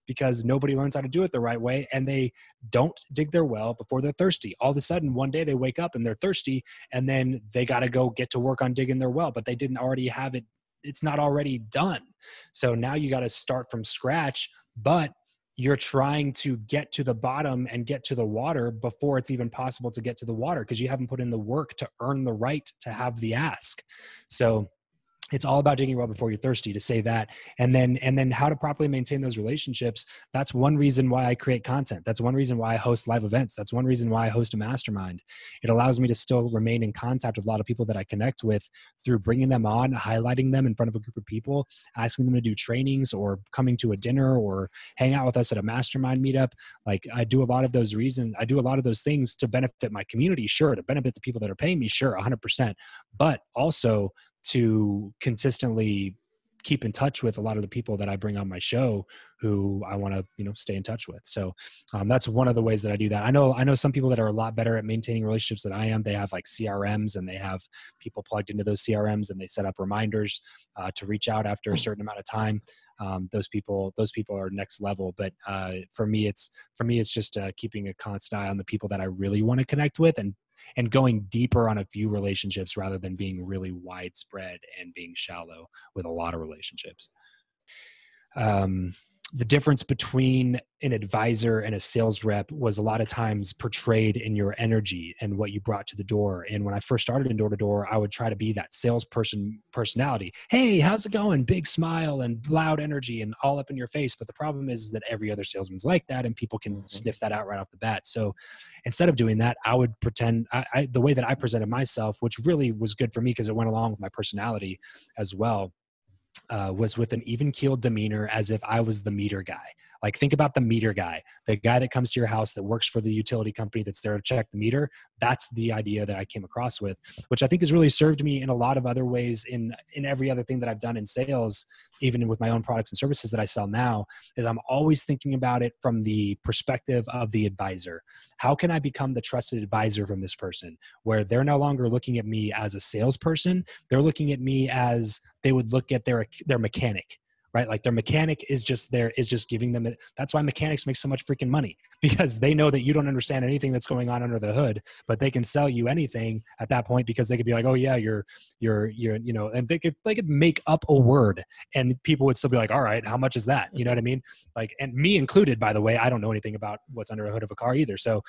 because nobody learns how to do it the right way, and they don't dig their well before they're thirsty. All of a sudden, one day they wake up and they're thirsty, and then they got to go get to work on digging their well, but they didn't already have it. It's not already done. So now you got to start from scratch, but you're trying to get to the bottom and get to the water before it's even possible to get to the water, because you haven't put in the work to earn the right to have the ask. So it's all about digging well before you're thirsty, to say that. And then how to properly maintain those relationships. That's one reason why I create content. That's one reason why I host live events. That's one reason why I host a mastermind. It allows me to still remain in contact with a lot of people that I connect with through bringing them on, highlighting them in front of a group of people, asking them to do trainings or coming to a dinner or hang out with us at a mastermind meetup. Like, I do a lot of those reasons. I do a lot of those things to benefit my community. Sure. To benefit the people that are paying me. Sure. 100%. But also to consistently keep in touch with a lot of the people that I bring on my show who I want to, stay in touch with. So that's one of the ways that I do that. I know some people that are a lot better at maintaining relationships than I am. They have like CRMs, and they have people plugged into those CRMs, and they set up reminders to reach out after a certain amount of time. Those people are next level. But for me, it's just keeping a constant eye on the people that I really want to connect with, and going deeper on a few relationships rather than being really widespread and being shallow with a lot of relationships. The difference between an advisor and a sales rep was a lot of times portrayed in your energy and what you brought to the door. And when I first started in door-to-door, I would try to be that salesperson personality. Hey, how's it going? Big smile and loud energy and all up in your face. But the problem is that every other salesman's like that, and people can sniff that out right off the bat. So instead of doing that, I would pretend the way that I presented myself, which really was good for me because it went along with my personality as well, was with an even-keeled demeanor, as if I was the meter guy. Like, think about the meter guy, the guy that comes to your house that works for the utility company that's there to check the meter. That's the idea that I came across with, which I think has really served me in a lot of other ways in every other thing that I've done in sales, even with my own products and services that I sell now, is I'm always thinking about it from the perspective of the advisor. How can I become the trusted advisor from this person, where they're no longer looking at me as a salesperson? They're looking at me as they would look at their mechanic, right? Like, their mechanic is just giving them it. That's why mechanics make so much freaking money, because they know that you don't understand anything that's going on under the hood, but they can sell you anything at that point, because they could be like, oh yeah, you're, and they could make up a word and people would still be like, all right, how much is that? You know what I mean? Like, and me included, by the way, I don't know anything about what's under a hood of a car either. So,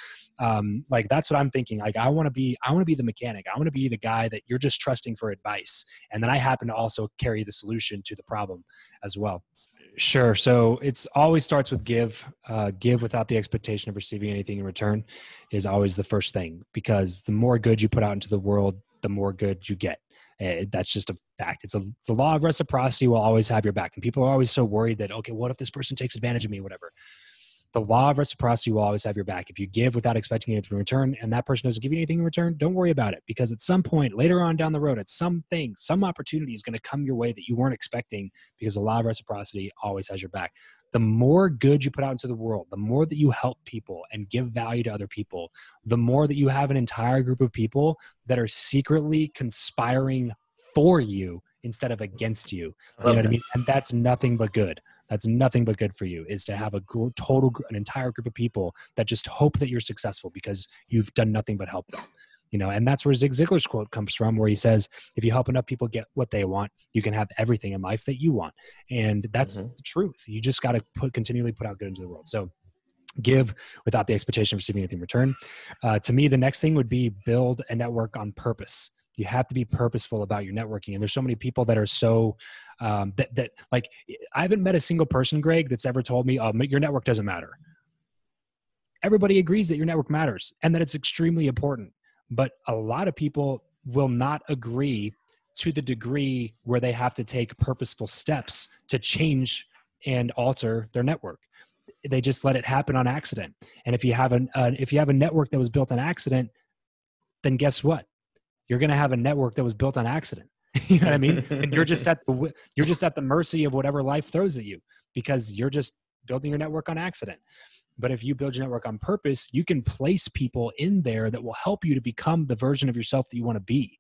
like, that's what I'm thinking. Like, I want to be the mechanic. I want to be the guy that you're just trusting for advice. And then I happen to also carry the solution to the problem as well. Sure. So it's always starts with give. Give without the expectation of receiving anything in return is always the first thing, because the more good you put out into the world, the more good you get. That's just a fact. It's the law of reciprocity will always have your back. And people are always so worried that, okay, what if this person takes advantage of me, whatever. The law of reciprocity will always have your back. If you give without expecting anything in return, and that person doesn't give you anything in return, don't worry about it, because at some point later on down the road, at some opportunity is going to come your way that you weren't expecting, because the law of reciprocity always has your back. The more good you put out into the world, the more that you help people and give value to other people, the more that you have an entire group of people that are secretly conspiring for you instead of against you. You know what I mean? And that's nothing but good. That's nothing but good for you, is to have an entire group of people that just hope that you're successful because you've done nothing but help them. And that's where Zig Ziglar's quote comes from, where he says, if you help enough people get what they want, you can have everything in life that you want. And that's the truth. You just got to continually put out good into the world. So give without the expectation of receiving anything in return. To me, the next thing would be build a network on purpose. You have to be purposeful about your networking. And there's so many people that are so, like, I haven't met a single person, Greg, that's ever told me, oh, your network doesn't matter. Everybody agrees that your network matters and that it's extremely important. But a lot of people will not agree to the degree where they have to take purposeful steps to change and alter their network. They just let it happen on accident. And if you have a network that was built on accident, then guess what? You're going to have a network that was built on accident. You know what I mean? And you're just at the mercy of whatever life throws at you, because you're just building your network on accident. But if you build your network on purpose, you can place people in there that will help you to become the version of yourself that you want to be.